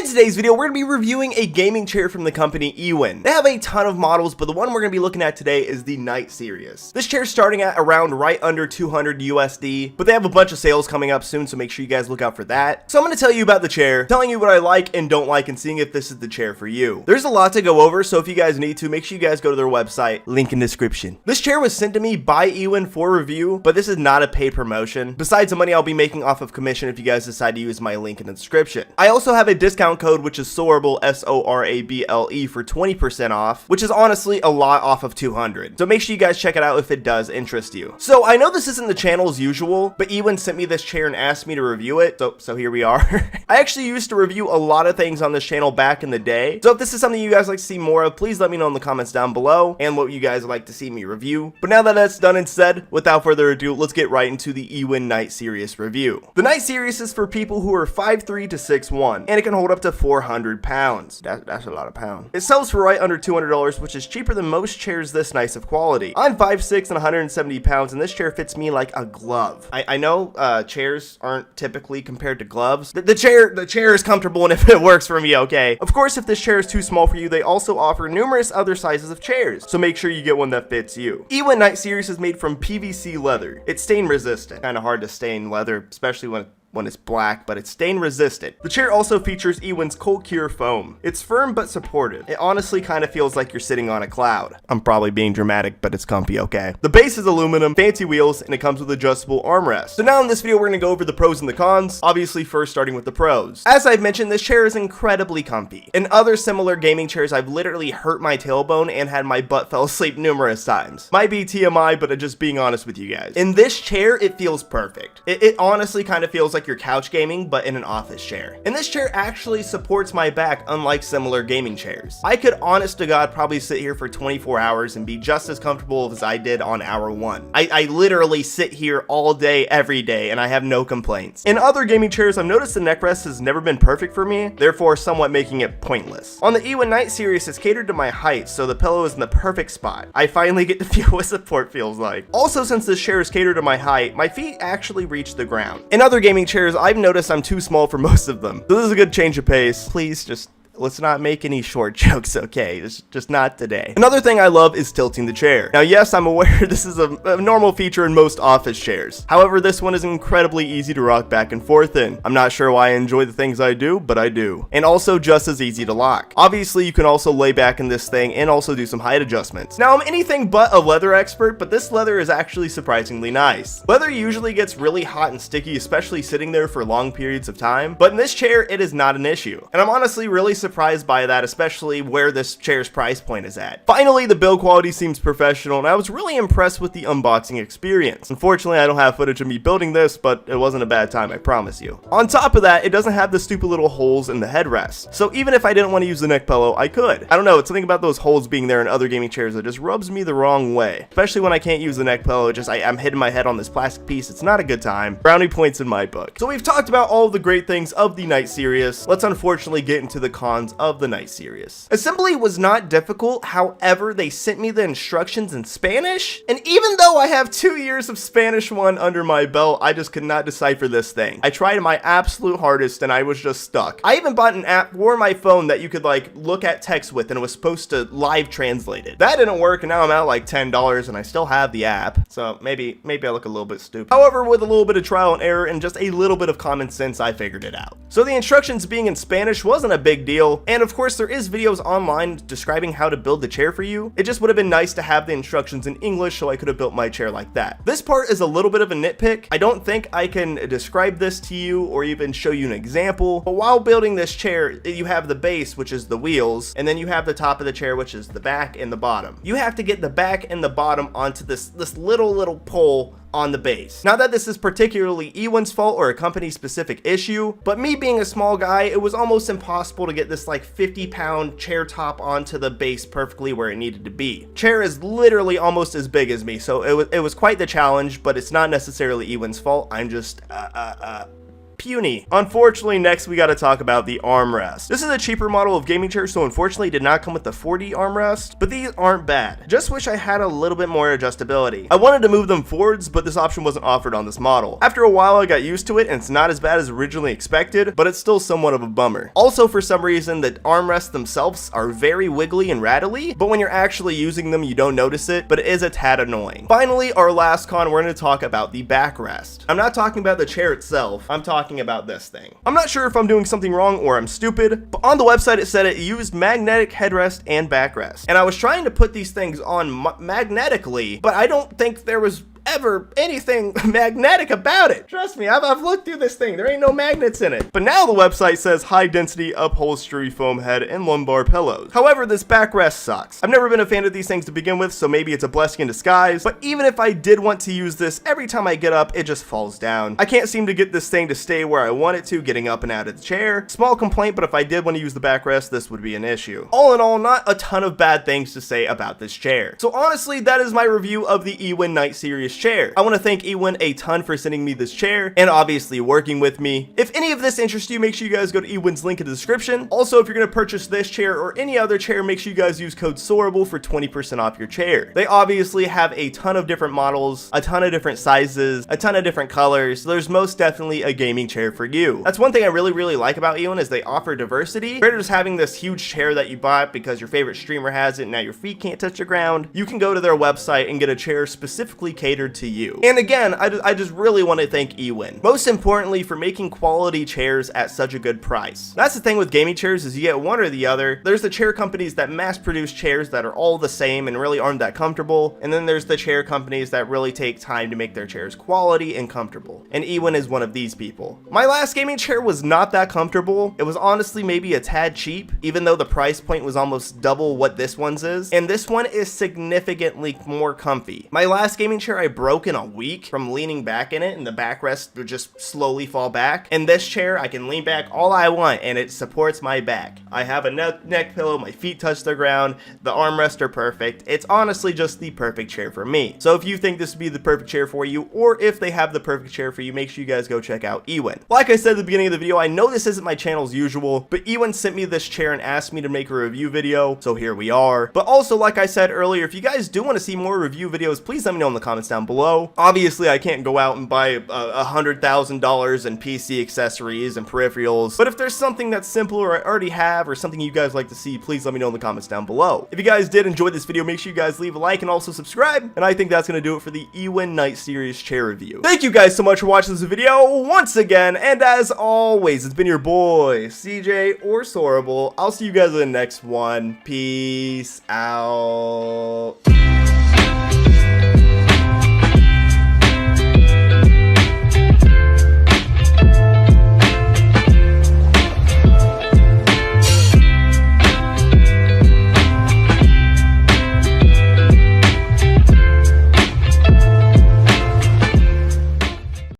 In today's video, we're going to be reviewing a gaming chair from the company Ewin. They have a ton of models, but the one we're going to be looking at today is the Night Series. This chair is starting at around right under 200 USD, but they have a bunch of sales coming up soon, so make sure you guys look out for that. So I'm going to tell you about the chair, telling you what I like and don't like, and seeing if this is the chair for you. There's a lot to go over, so if you guys need to, make sure you guys go to their website, link in description. This chair was sent to me by Ewin for review, but this is not a paid promotion, besides the money I'll be making off of commission if you guys decide to use my link in the description. I also have a discount code, which is SORABLE, SORABLE, for 20% off, which is honestly a lot off of 200. So make sure you guys check it out if it does interest you. So I know this isn't the channel's usual, but Ewin sent me this chair and asked me to review it, so here we are. I actually used to review a lot of things on this channel back in the day, so if this is something you guys like to see more of, please let me know in the comments down below, and what you guys would like to see me review. But now that that's done and said, without further ado, let's get right into the Ewin Night Series review. The Night Series is for people who are 5'3" to 6'1", and it can hold up to 400 pounds. That's a lot of pounds. It sells for right under $200, which is cheaper than most chairs this nice of quality. I'm 5'6" and 170 pounds, and this chair fits me like a glove. I know chairs aren't typically compared to gloves. The chair is comfortable, and if it works for me, okay. Of course, if this chair is too small for you, they also offer numerous other sizes of chairs, so make sure you get one that fits you. Ewin Night Series is made from PVC leather. It's stain resistant. Kind of hard to stain leather, especially when it's black, but it's stain resistant. The chair also features Ewin's cold cure foam. It's firm but supportive. It honestly kind of feels like you're sitting on a cloud. I'm probably being dramatic, but it's comfy, okay? The base is aluminum, fancy wheels, and it comes with adjustable armrests. So now in this video, we're gonna go over the pros and the cons, obviously first starting with the pros. As I've mentioned, this chair is incredibly comfy. In other similar gaming chairs, I've literally hurt my tailbone and had my butt fell asleep numerous times. Might be TMI, but I'm just being honest with you guys. In this chair, it feels perfect. It honestly kind of feels like you're couch gaming, but in an office chair. And this chair actually supports my back, unlike similar gaming chairs. I could, honest to God, probably sit here for 24 hours and be just as comfortable as I did on hour one. I literally sit here all day, every day, and I have no complaints. In other gaming chairs, I've noticed the neck rest has never been perfect for me, therefore somewhat making it pointless. On the Ewin Night Series, it's catered to my height, so the pillow is in the perfect spot. I finally get to feel what support feels like. Also, since this chair is catered to my height, my feet actually reach the ground. In other gaming chairs, I've noticed I'm too small for most of them. So this is a good change of pace. Please just let's not make any short jokes, okay? It's just not today. Another thing I love is tilting the chair. Now, yes, I'm aware this is a normal feature in most office chairs. However, this one is incredibly easy to rock back and forth in. I'm not sure why I enjoy the things I do, but I do. And also just as easy to lock. Obviously, you can also lay back in this thing and also do some height adjustments. Now, I'm anything but a leather expert, but this leather is actually surprisingly nice. Leather usually gets really hot and sticky, especially sitting there for long periods of time, but in this chair, it is not an issue. And I'm honestly really surprised by that, especially where this chair's price point is at. Finally, the build quality seems professional, and I was really impressed with the unboxing experience. Unfortunately, I don't have footage of me building this, but it wasn't a bad time, I promise you. On top of that, it doesn't have the stupid little holes in the headrest, so even if I didn't want to use the neck pillow, I could. I don't know, it's something about those holes being there in other gaming chairs that just rubs me the wrong way, especially when I can't use the neck pillow. I'm hitting my head on this plastic piece. It's not a good time. Brownie points in my book. So we've talked about all of the great things of the Night Series. Let's unfortunately get into the cons of the Night Series. Assembly was not difficult, however, they sent me the instructions in Spanish, and even though I have 2 years of Spanish 1 under my belt, I just could not decipher this thing. I tried my absolute hardest and I was just stuck. I even bought an app for my phone that you could like look at text with, and it was supposed to live translate it. That didn't work, and now I'm at like $10 and I still have the app, so maybe I look a little bit stupid. However, with a little bit of trial and error and just a little bit of common sense, I figured it out. So the instructions being in Spanish wasn't a big deal, and of course there is videos online describing how to build the chair for you. It just would have been nice to have the instructions in English so I could have built my chair like that. This part is a little bit of a nitpick. I don't think I can describe this to you or even show you an example, but while building this chair, you have the base, which is the wheels, and then you have the top of the chair, which is the back and the bottom. You have to get the back and the bottom onto this little pole on the base. Not that this is particularly Ewin's fault or a company specific issue, but me being a small guy, it was almost impossible to get this like 50-pound chair top onto the base perfectly where it needed to be. Chair is literally almost as big as me, so it was quite the challenge, but it's not necessarily Ewin's fault. I'm just puny. Unfortunately, next we gotta talk about the armrest. This is a cheaper model of gaming chair, so unfortunately did not come with the 4D armrest, but these aren't bad. Just wish I had a little bit more adjustability. I wanted to move them forwards, but this option wasn't offered on this model. After a while, I got used to it, and it's not as bad as originally expected, but it's still somewhat of a bummer. Also, for some reason, the armrests themselves are very wiggly and rattly, but when you're actually using them, you don't notice it, but it is a tad annoying. Finally, our last con, we're going to talk about the backrest. I'm not talking about the chair itself, I'm talking about this thing. I'm not sure if I'm doing something wrong or I'm stupid, but on the website it said it used magnetic headrest and backrest. And I was trying to put these things on magnetically, but I don't think there was ever anything magnetic about it. Trust me, I've looked through this thing. There ain't no magnets in it. But now the website says high density upholstery foam head and lumbar pillows. However, this backrest sucks. I've never been a fan of these things to begin with, so maybe it's a blessing in disguise. But even if I did want to use this, every time I get up, it just falls down. I can't seem to get this thing to stay where I want it to, getting up and out of the chair. Small complaint, but if I did want to use the backrest, this would be an issue. All in all, not a ton of bad things to say about this chair. So honestly, that is my review of the Ewin Night Series chair. I want to thank Ewin a ton for sending me this chair and obviously working with me. If any of this interests you, make sure you guys go to Ewin's link in the description. Also, if you're going to purchase this chair or any other chair, make sure you guys use code SOARABLE for 20% off your chair. They obviously have a ton of different models, a ton of different sizes, a ton of different colors, so there's most definitely a gaming chair for you. That's one thing I really like about Ewin, is they offer diversity. Compared to just having this huge chair that you bought because your favorite streamer has it and now your feet can't touch the ground, you can go to their website and get a chair specifically catered to you. And again, I just really want to thank Ewin, most importantly for making quality chairs at such a good price. That's the thing with gaming chairs, is you get one or the other. There's the chair companies that mass produce chairs that are all the same and really aren't that comfortable, and then there's the chair companies that really take time to make their chairs quality and comfortable, and Ewin is one of these people. My last gaming chair was not that comfortable. It was honestly maybe a tad cheap, even though the price point was almost double what this one's is, and this one is significantly more comfy. My last gaming chair I broke in a week from leaning back in it, and the backrest would just slowly fall back. In this chair, I can lean back all I want and it supports my back. I have a neck pillow, my feet touch the ground, the armrests are perfect. It's honestly just the perfect chair for me. So if you think this would be the perfect chair for you, or if they have the perfect chair for you, make sure you guys go check out Ewin. Like I said at the beginning of the video, I know this isn't my channel's usual, but Ewin sent me this chair and asked me to make a review video, so here we are. But also, like I said earlier, if you guys do want to see more review videos, please let me know in the comments down below. Obviously, I can't go out and buy $100,000 in PC accessories and peripherals, but if there's something that's simple or I already have, or something you guys like to see, please let me know in the comments down below. If you guys did enjoy this video, make sure you guys leave a like and also subscribe, and I think that's going to do it for the Ewin Night Series chair review. Thank you guys so much for watching this video once again, and as always, it's been your boy, CJ or Soarable. I'll see you guys in the next one. Peace out.